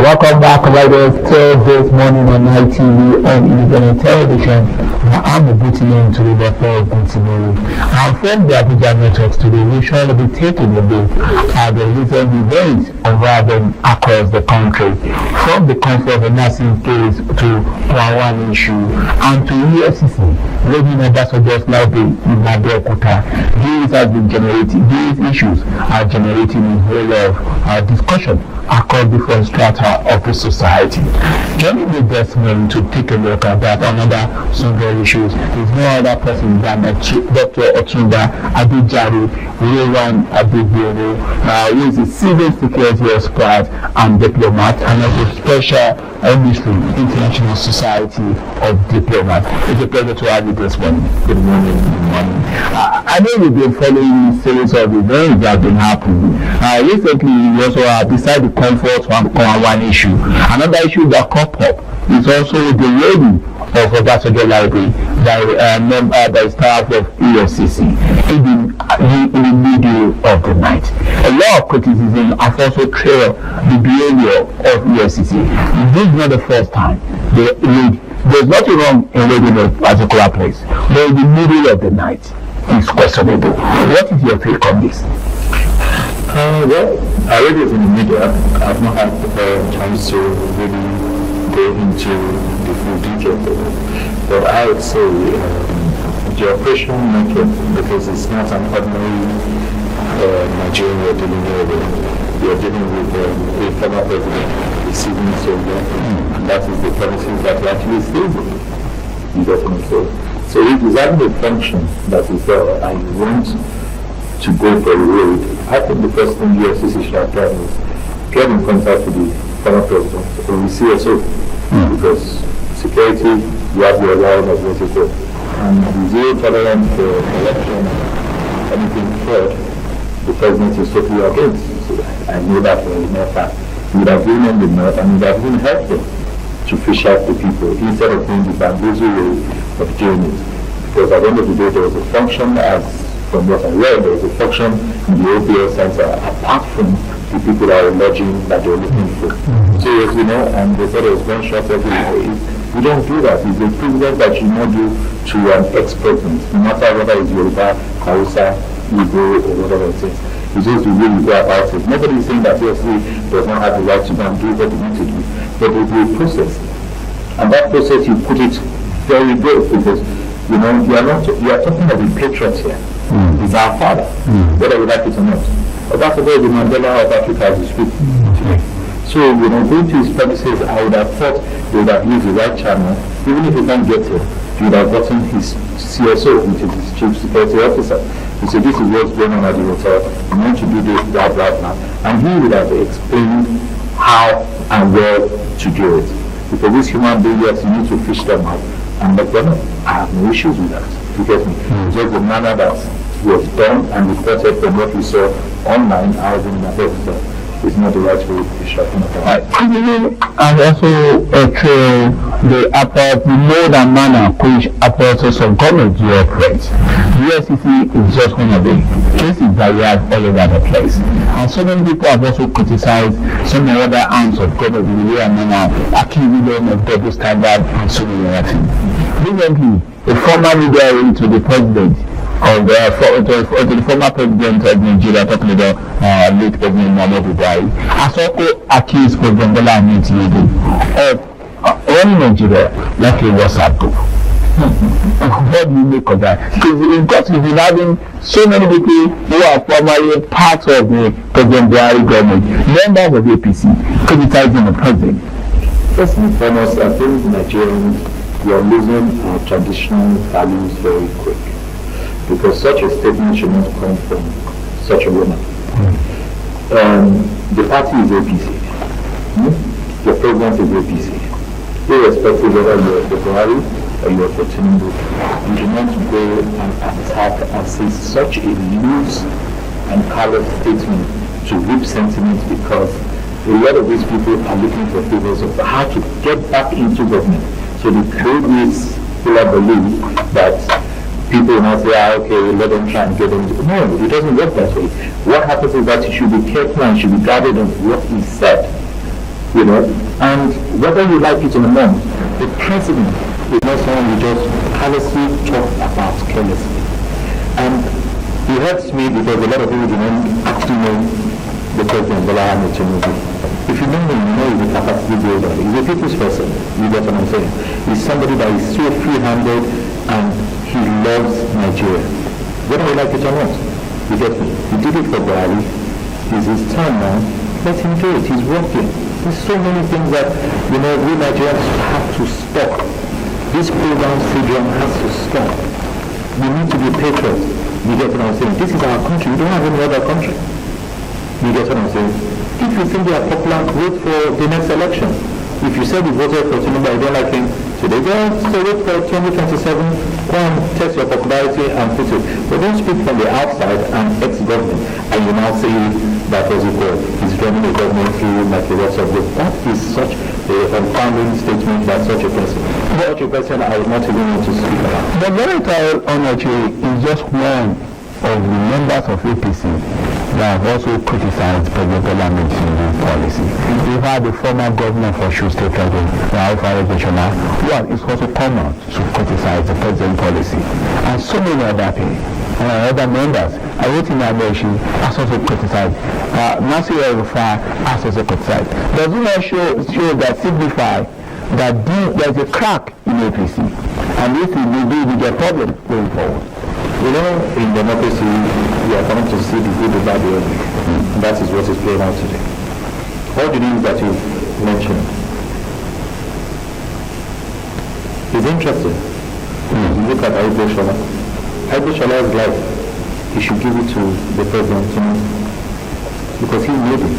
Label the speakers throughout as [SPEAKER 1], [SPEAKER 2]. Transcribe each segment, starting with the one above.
[SPEAKER 1] Welcome back, riders, to this morning on Night TV on independent television. I'm booting into the level of good tomorrow. And from the Abuja networks today, we shall be taking a look at the recent events unraveling across the country, from the comfort of a nursing case to one issue and to EFCC raiding ambassadors like the Abeokuta. These issues are generating a whole lot of discussion across different strata of the society. Joining me this morning to take a look at that and other sundry issues is no other person than Dr. Otunba Adejare Rewan Adegbero, who is a civil security expert and diplomat and also special ministry International Society of Diplomats. It's a pleasure to have you this morning. Good morning. Good morning. I know you've been following a series of events that have been happening. Recently, you also beside the comfort one issue. Another issue that cropped up is also the raiding of Obasanjo Library by staff of ERCC in the middle of the night. A lot of criticism has also trailed the behavior of ERCC. This is not the first time they raid. There's nothing wrong in raiding a particular place, but in the middle of the night is questionable. What is your take on this?
[SPEAKER 2] Well, I read it in the media. I've not had the chance to really go into the full details of it. But I would say the operation method, because it's not an ordinary Nigerian we're dealing with. We are dealing with a former president receiving soldier, and that is the premises that he actually stays in. So it is having a function that is there, and you want to go for a road. I think the first thing the FCC should have done is get in contact with the former president or the CSO, because security, you have your line of what you call, and the zero tolerance for election and anything fraud, the president is totally against. So I know that for a fact. He would have given them the north and it would have been helpful to fish out the people instead of doing the bamboozle way of doing it. Because at the end of the day, there was a function, as from what I read, there was a function in the OPL center apart from the people that were lodging that they were looking for. So, and they said there was gunshots everywhere. We don't do that. It's a privilege that you not do to an ex-president, no matter whether it's Yoruba, Hausa, Igbo, or whatever it is. It's just the way you go about it. Nobody is saying that PSC does not have the right to go and do what they need to do. But it will process. And that process, you put it very good, because you are talking of the patriots here. He's our father, whether we like it or not. But that's the way the Mandela of Africa as we speak today. So, going to his premises, I would have thought they would have used the right channel. Even if he can't get here, he would have gotten his CSO, which is his chief security officer. He said, this is what's going on at the hotel. You want to do this, that, now. And he would have explained how and where to do it. Because these human beings, you need to fish them out and let them know. I have no issues with that. You get me? It's just the manner that was done and reported from what we saw online, as in the hospital. It's not the right way to shut them up.
[SPEAKER 1] And also the mode and manner which apparatus of government you operate. The USCC is just one of the cases that we have all over the place. And so many people have also criticized some of the other arms of government in the way and manner, accusing them of double standard and so many other things. Recently, a former media aide to the president of the former president of Nigeria, talking about late President Muhammadu Buhari, has also accused President Bola Ahmed Tinubu of running Nigeria like a WhatsApp group. What do you make of that? Because we've been having so many people who are formerly part of the President Buhari government, members of APC, criticizing the president.
[SPEAKER 2] First and foremost, I think Nigerians, we are losing our traditional values very quick. Because such a statement should not come from such a woman. The party is APC. The president is APC. Irrespective whether you're the Buhari or you're for Tinubu, you do not go and attack and say such a loose and callous statement to reap sentiment, because a lot of these people are looking for favors of how to get back into government. So the code is full of belief that people now say, okay, let them try and get them. No, it doesn't work that way. What happens is that you should be careful and should be guarded on what is said. And whether you like it or not, the president is not someone who just carelessly talk about carelessly. And it hurts me because a lot of people do not actually know the president, Bola Ahmed Tinubu. If you know him, you know he's a capacity builder. He's a people's person. You get what I'm saying? He's somebody that is so free-handed and he loves Nigeria. Whether we like it or not, you get me? He did it for Buhari. It's his time now. Let him do it. He's working. There's so many things that, we Nigerians have to stop. This program syndrome has to stop. We need to be patriots. You get what I'm saying? This is our country. We don't have any other country. You get what I'm saying? If you think they are popular, vote for the next election. If you said you voted for Tinubu, I don't like him today, so wait for 2027, go and test your popularity and put it. But don't speak from the outside and ex-government, and you now say that was a god. He's running the government through like the rest of it. That is such a confounding statement by such a person. Such a person I would not even want to speak about.
[SPEAKER 1] The military energy is just one of the members of APC that have also criticized President Bola Ahmed Tinubu's policy. We've had the former governor for Osun State President, Rauf Aregbesola, who has also come out to criticize the president's policy. And so many other members, Awotinabeshin has also criticized. Nasir El-Rufai has also criticized. Does it not show that signify that there's a crack in APC? And this will be a problem going forward.
[SPEAKER 2] In democracy, we are coming to see the good, the bad, the ugly. And that is what is playing out today. All the names that you mentioned is interesting. You look at Aregbesola. Life, he should give it to the president, because he made it.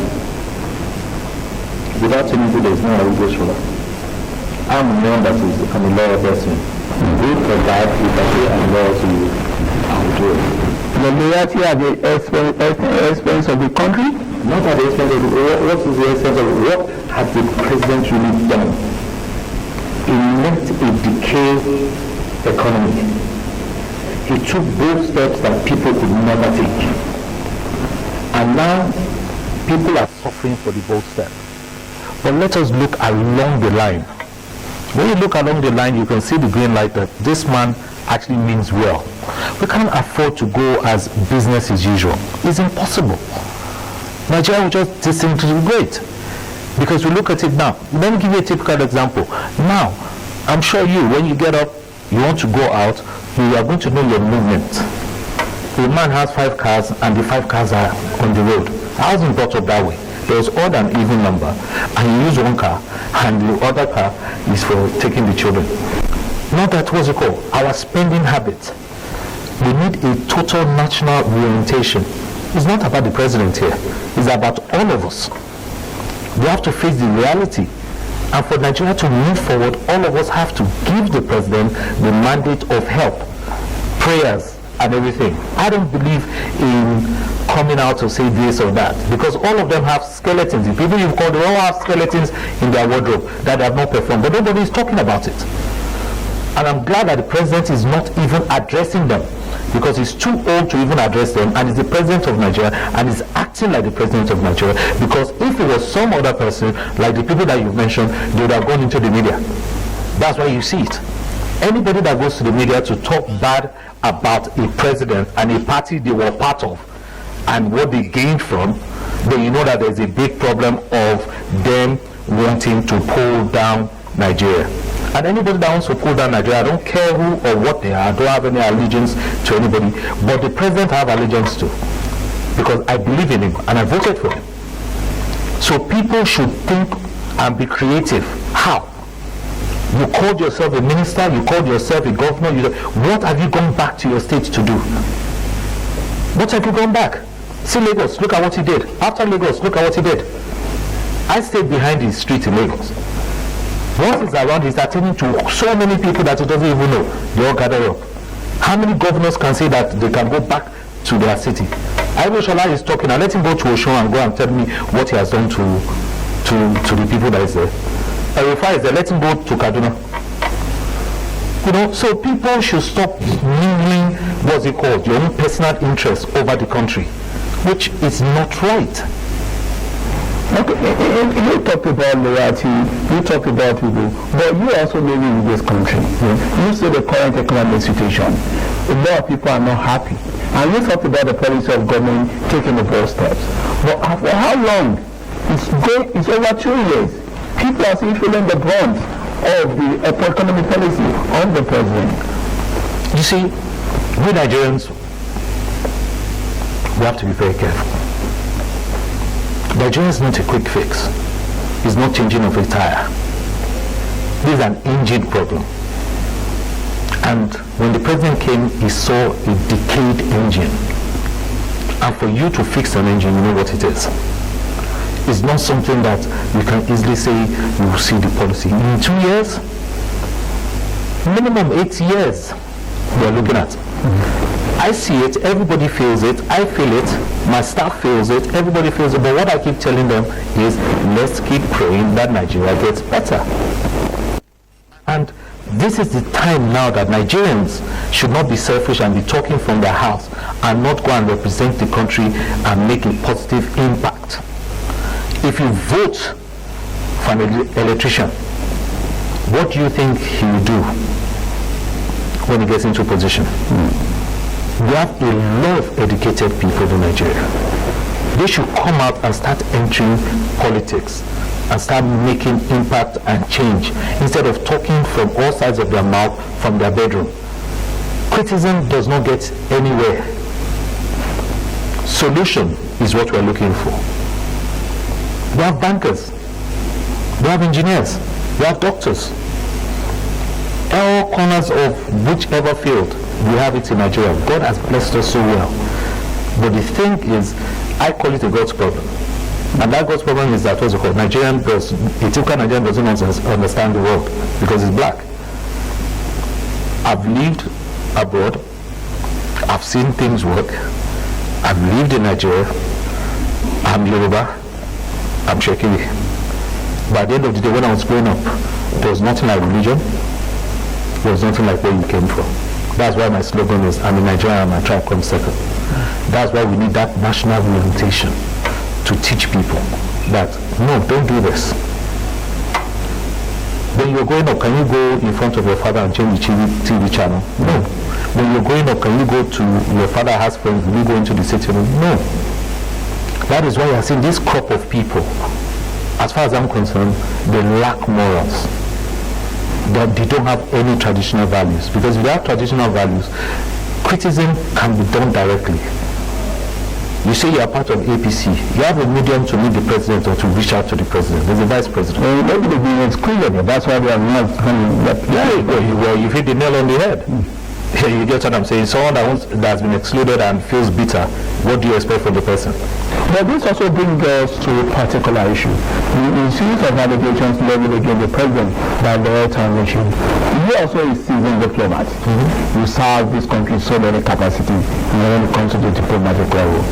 [SPEAKER 2] Without Tinubu, there is no Aregbesola. I'm a loyal person. Good for that, if I say I'm loyal to you, I will do it.
[SPEAKER 1] The loyalty at the expense of the country?
[SPEAKER 2] Not at the expense of what is the expense of what has the president really done? He left a decayed economy. He took bold steps that people could never take. And now people are suffering for the bold step. But let us look along the line. When you look along the line, you can see the green light that this man actually means well. We can't afford to go as business as usual. It's impossible. Nigeria will just disintegrate. Because we look at it now. Let me give you a typical example. Now, I'm sure when you get up, you want to go out, you are going to know your movement. A man has 5 cars and the 5 cars are on the road. I wasn't brought up that way. There was odd and even number, and you use one car, and the other car is for taking the children. Not that what's it called? Our spending habits. We need a total national reorientation. It's not about the president here. It's about all of us. We have to face the reality. And for Nigeria to move forward, all of us have to give the president the mandate of help, prayers, and everything. I don't believe in coming out to say this or that, because all of them have skeletons. The people you've called, they all have skeletons in their wardrobe that they have not performed, but nobody is talking about it. And I'm glad that the president is not even addressing them, because he's too old to even address them, and he's the president of Nigeria, and he's acting like the president of Nigeria. Because if it was some other person, like the people that you've mentioned, they would have gone into the media. That's why you see it. Anybody that goes to the media to talk bad about a president and a party they were part of and what they gained from, then you know that there's a big problem of them wanting to pull down Nigeria. And anybody that wants to pull down Nigeria, I don't care who or what they are, I don't have any allegiance to anybody, but the president I have allegiance to, because I believe in him and I voted for him. So people should think and be creative. How? You called yourself a minister, you called yourself a governor, what have you gone back to your state to do? What have you gone back? See Lagos, look at what he did. After Lagos, look at what he did. I stayed behind the street in Lagos. Once he's around, he's attending to so many people that he doesn't even know. They all gather up. How many governors can say that they can go back to their city? Aregbesola is talking, and let him go to Osun and go and tell me what he has done to the people that is there. ERRING is there, let him go to Kaduna. So people should stop mingling, what's it called, your own personal interest over the country, which is not right.
[SPEAKER 1] You talk about loyalty, you talk about people, but you also live in this country. You see the current economic situation. A lot of people are not happy. And you talk about the policy of government taking the bold steps. But for how long? It's over 2 years. People are still feeling the brunt of the economic policy on the president.
[SPEAKER 3] You see, we Nigerians, we have to be very careful. Nigeria is not a quick fix. It's not changing of a tire. This is an engine problem. And when the president came, he saw a decayed engine. And for you to fix an engine, you know what it is. It's not something that you can easily say you will see the policy. In 2 years, minimum 8 years, we're looking at. I see it, everybody feels it, I feel it, my staff feels it, everybody feels it, but what I keep telling them is, let's keep praying that Nigeria gets better. And this is the time now that Nigerians should not be selfish and be talking from their house and not go and represent the country and make a positive impact. If you vote for an electrician, what do you think he will do when he gets into position? We have a lot of educated people in Nigeria. They should come out and start entering politics and start making impact and change instead of talking from all sides of their mouth from their bedroom. Criticism does not get anywhere. Solution is what we're looking for. We have bankers, we have engineers, we have doctors. All corners of whichever field, we have it in Nigeria. God has blessed us so well. But the thing is, I call it a God's problem. And that God's problem is that what's it called? A typical Nigerian doesn't understand the world because it's black. I've lived abroad. I've seen things work. I've lived in Nigeria. I'm Yoruba. I'm Shekiri. By the end of the day, when I was growing up, there was nothing like religion. There was nothing like where you came from. That's why my slogan is, I'm a Nigerian and my tribe comes second. That's why we need that national orientation to teach people that, no, don't do this. When you're growing up, can you go in front of your father and change the TV channel? No. When you're growing up, can you go to your father has friends, will you go into the sitting room? No. That is why you're seeing this crop of people, as far as I'm concerned, they lack morals. That they don't have any traditional values. Because if they have traditional values, criticism can be done directly. You say you are part of APC. You have a medium to meet the president or to reach out to the president. There's a vice president.
[SPEAKER 1] Maybe the government is clear. That's why we are not.
[SPEAKER 3] Well, you've hit the nail on the head. You get what I'm saying? Someone that's been excluded and feels bitter, what do you expect from the person?
[SPEAKER 1] But this also brings us to a particular issue. The series of allegations leveled against the president by the organization. You also a seasoned diplomat. You serve this country so many capacity when it comes to the diplomatic level.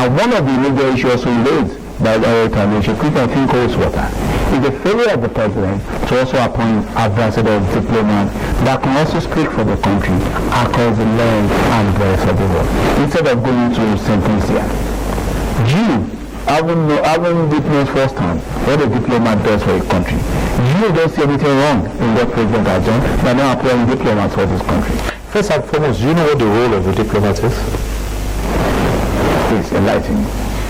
[SPEAKER 1] And one of the legal issues also raised by the organization, Christian Water, is the failure of the president to also appoint ambassador diplomat that can also speak for the country across the land and breadth of the world, instead of going to St. Lucia. You haven't witnessed firsthand what a diplomat does for a country. You don't see anything wrong in what president has done by not appointing diplomats for this country.
[SPEAKER 3] First and foremost, do you know what the role of a diplomat is?
[SPEAKER 1] Please enlighten me.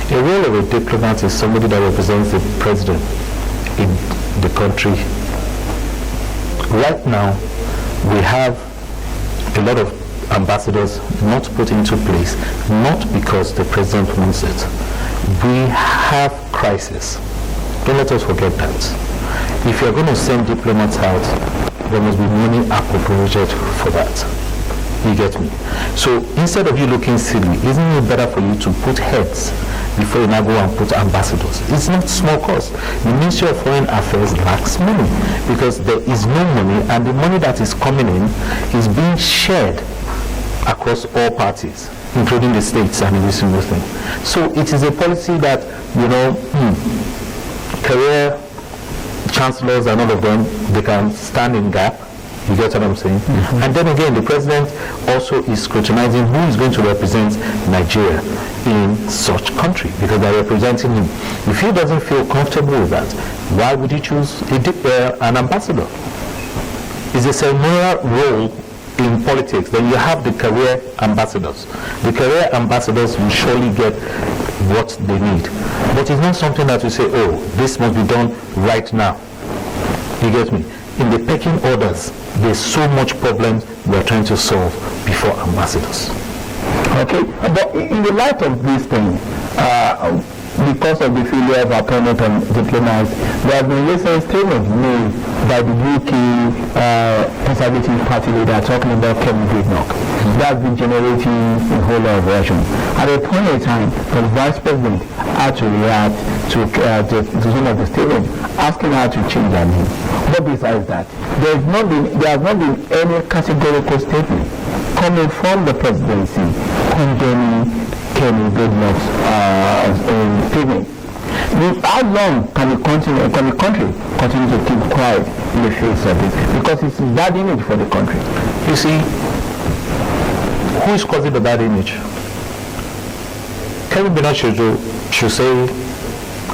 [SPEAKER 3] The role of a diplomat is somebody that represents the president in the country. Right now, we have a lot of ambassadors not put into place, not because the president wants it. We have crisis. Don't let us forget that. If you're going to send diplomats out, there must be money appropriated for that. You get me? So instead of you looking silly, isn't it better for you to put heads before you now go and put ambassadors? It's not small cost. The Ministry of Foreign Affairs lacks money because there is no money, and the money that is coming in is being shared across all parties, including the states and every single thing. So it is a policy that, career chancellors and all of them, they can stand in gap You get what I'm saying? And then again, the president also is scrutinizing who is going to represent Nigeria in such country, because they're representing him. If he doesn't feel comfortable with that, why would he choose an ambassador? It's a ceremonial role in politics. Then you have the career ambassadors. The career ambassadors will surely get what they need. But it's not something that we say, oh, this must be done right now. You get me? In the pecking orders, there's so much problems we're trying to solve before ambassadors.
[SPEAKER 1] Okay, but in the light of this thing, because of the failure of appointment and diplomats, there have been recent statements made by the UK Conservative Party leader talking about Kevin Goodnock. That's been generating a whole lot of reaction. At a point in time, the Vice President had to react to some of the statements, asking her to change her name. But besides that, there has not been any categorical statement coming from the presidency condemning Kevin Goodnock's statement. How long can the country continue to keep quiet in the face of this? Because it's a bad image for the country.
[SPEAKER 3] You see, who is causing the bad image? Kevin Goodnock should say,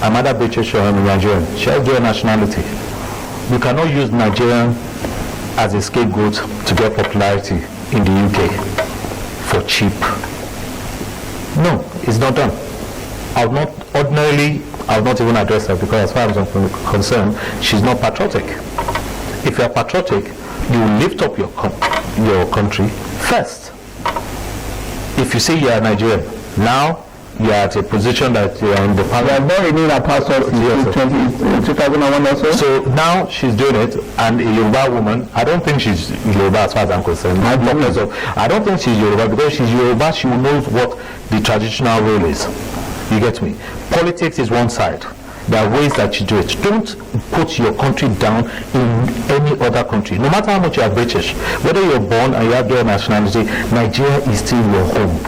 [SPEAKER 3] I'm either British or I'm Nigerian. She has dual nationality. You cannot use Nigerian as a scapegoat to get popularity in the UK for cheap. No, it's not done. I would not even address her, because as far as I'm concerned, she's not patriotic. If you're patriotic, you lift up your country first. If you say you're Nigerian, now you're at a position that you're in the parliament.
[SPEAKER 1] You have not renewed a passport since 2001 or so?
[SPEAKER 3] So now she's doing it, and a Yoruba woman, I don't think she's Yoruba as far as I'm concerned. I don't think she's Yoruba, because she's Yoruba, she will know what the traditional role is. You get me? Politics is one side. There are ways that you do it. Don't put your country down in any other country. No matter how much you are British, whether you're born and you have dual nationality, Nigeria is still your home.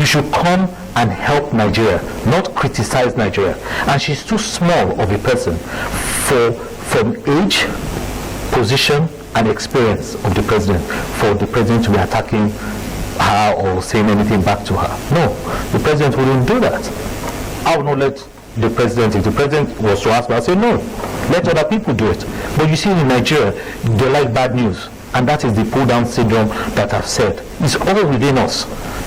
[SPEAKER 3] You should come and help Nigeria, not criticize Nigeria. And she's too small of a person from age, position, and experience of the president for the president to be attacking her or saying anything back to her. No, the president wouldn't do that. I would not let the president, if the president was to ask me, I'd say no, let other people do it. But you see, in Nigeria, they like bad news, and that is the pull-down syndrome that I've said. It's all within us.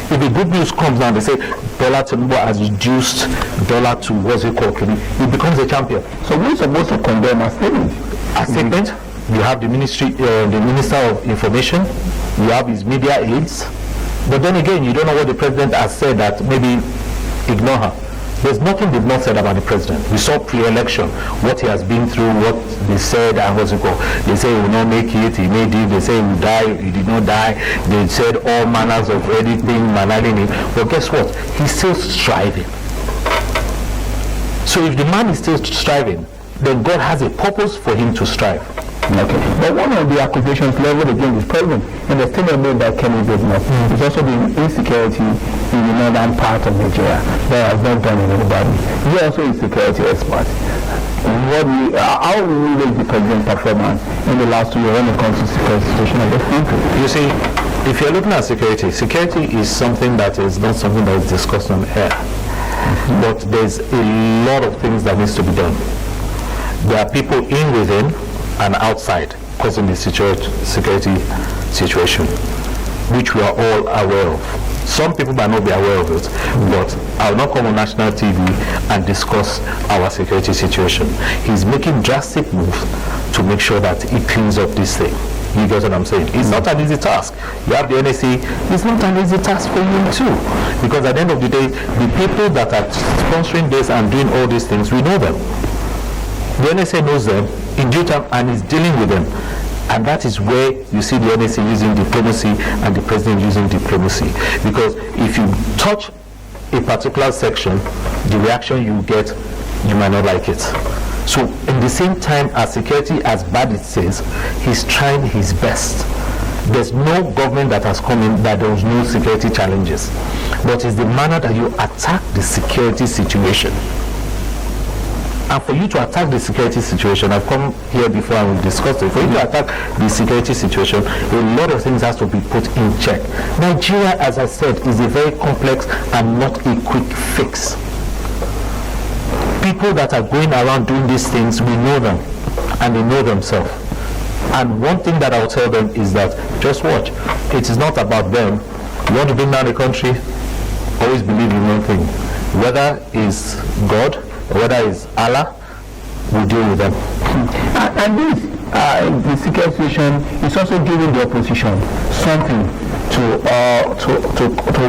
[SPEAKER 3] If the good news comes down, they say dollar to number has reduced dollar to what's it called, it becomes a champion.
[SPEAKER 1] So we're supposed to condemn a statement.
[SPEAKER 3] A statement? You have the ministry, the Minister of Information, you have his media aides, but then again, you don't know what the president has said that maybe ignore her. There's nothing they've not said about the president. We saw pre-election what he has been through, what they said, and what's it called. They say he will not make it, he made it. They say he will die, he did not die. They said all manners of anything, managing him. But guess what? He's still striving. So if the man is still striving, then God has a purpose for him to strive.
[SPEAKER 1] Okay. But one of the accusations leveled against the president and the statement made by Kevin Goodnock is also the insecurity in the northern part of Nigeria that has not done anybody. You're also a security expert. How will we rate the president's performance in the last 2 years when it comes to security situation of the country?
[SPEAKER 3] You see, if you're looking at security is something that is not something that is discussed on air. But there's a lot of things that needs to be done. There are people within and outside causing the security situation, which we are all aware of. Some people might not be aware of it, but I will not come on national TV and discuss our security situation. He's making drastic moves to make sure that he cleans up this thing. You get what I'm saying? It's not an easy task. You have the NSA, it's not an easy task for you too. Because at the end of the day, the people that are sponsoring this and doing all these things, we know them. The NSA knows them in due time and is dealing with them. And that is where you see the NSA using diplomacy and the president using diplomacy. Because if you touch a particular section, the reaction you get, you might not like it. So in the same time as security, as bad it says, he's trying his best. There's no government that has come in that there was no security challenges. But it's the manner that you attack the security situation. And for you to attack the security situation, I've come here before and we've discussed it. For you to attack the security situation, a lot of things has to be put in check. Nigeria, as I said, is a very complex and not a quick fix. People that are going around doing these things, we know them and they know themselves. And one thing that I'll tell them is that just watch. It is not about them. You want to bring down the country, always believe in one thing. Whether it's God or whether it's Allah, we deal with them.
[SPEAKER 1] And this, the security situation is also giving the opposition something to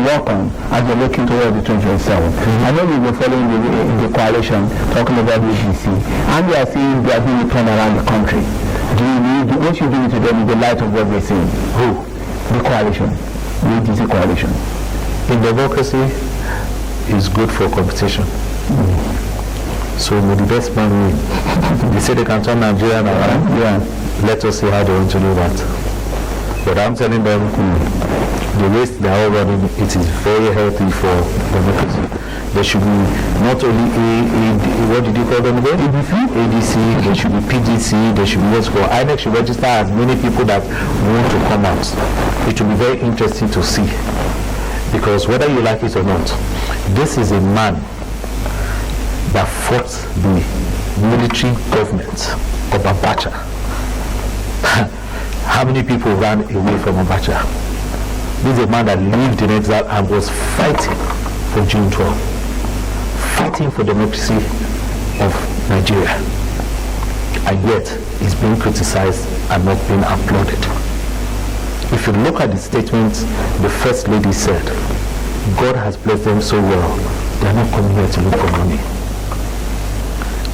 [SPEAKER 1] work on as we're looking towards the 2027. I know we've been following the coalition, talking about the EDC, and we are seeing they are doing a turn around the country. What you do to them in the light of what we're seeing? Who? The coalition, the EDC coalition.
[SPEAKER 3] In democracy, is good for competition. So may the best man win. They say they can turn Nigeria around.
[SPEAKER 1] Yeah.
[SPEAKER 3] Let us see how they want to do that. But I'm telling them, the race they are all running, it is very healthy for democracy. There should be not only what did you call them again? ADC, there should be PGC, there should be what's called INEC should register as many people that want to come out. It will be very interesting to see. Because whether you like it or not, this is a man that fought the military government of Abacha. How many people ran away from Abacha? This is a man that lived in exile and was fighting for June 12, fighting for democracy of Nigeria. And yet, he's being criticized and not being applauded. If you look at the statements the First Lady said, God has blessed them so well, they are not coming here to look for money.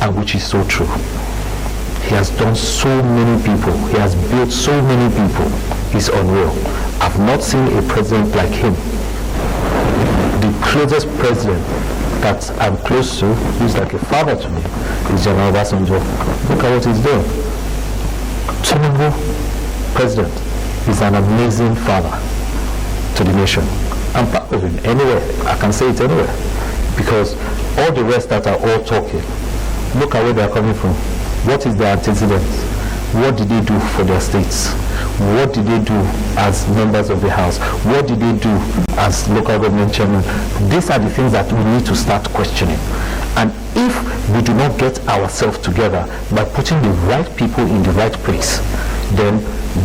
[SPEAKER 3] And which is so true. He has done so many people, he has built so many people, it's unreal. I've not seen a president like him. The closest president that I'm close to, who's like a father to me, is General Obasanjo. Look at what he's doing. Tinubu, president, is an amazing father to the nation. I'm proud of him anywhere. I can say it anywhere. Because all the rest that are all talking, look at where they are coming from. What is their antecedents? What did they do for their states? What did they do as members of the House? What did they do as local government chairman? These are the things that we need to start questioning. And if we do not get ourselves together by putting the right people in the right place, then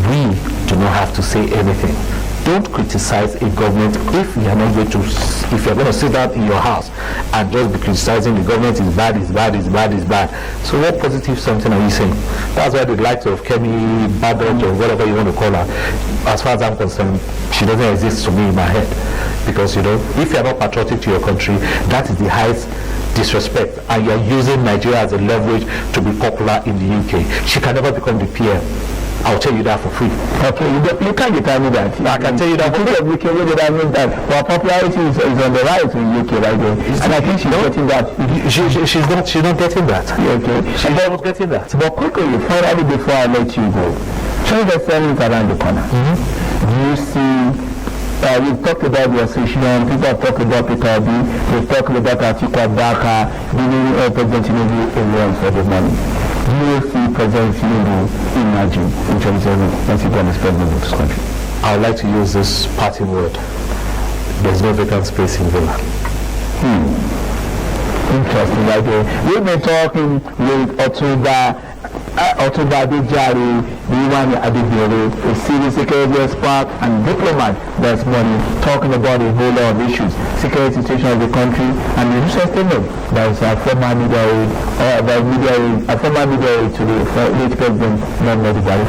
[SPEAKER 3] we do not have to say anything. Don't criticize a government if you are not going to, if you're going to sit down in your house and just be criticizing the government is bad, is bad, is bad, is bad. So what positive something are you saying? That's why the likes of Kemi Badot or whatever you want to call her, as far as I'm concerned, she doesn't exist to me in my head. Because, you know, if you're not patriotic to your country, that is the highest disrespect. And you're using Nigeria as a leverage to be popular in the UK. She can never become the PM. I'll tell you that for free.
[SPEAKER 1] Okay, you can't tell me that.
[SPEAKER 3] I can tell you that for free.
[SPEAKER 1] UK, what did I mean that? Well, popularity is on the rise in UK right there. And I think she's getting that.
[SPEAKER 3] She's not getting that.
[SPEAKER 1] Okay.
[SPEAKER 3] She's not getting that.
[SPEAKER 1] But quickly, finally, before I let you go, 2027 is around the corner. Do you see, we've talked about the association, people have talked about Peter Obi, we've talked about Atiku Abubakar, giving President Tinubu a run for the money. Do you see President Tinubu emerging in 2027 once he becomes president of this country?
[SPEAKER 3] I would like to use this parting word. There's no vacant space in Villa.
[SPEAKER 1] Interesting, right there. We've been talking with Otunba Adejare, Diwan Adebere, a civil security expert and diplomat that's money, talking about a whole lot of issues, security situation of the country, and the recent statement that was a former media aide to the late President Muhammadu Buhari.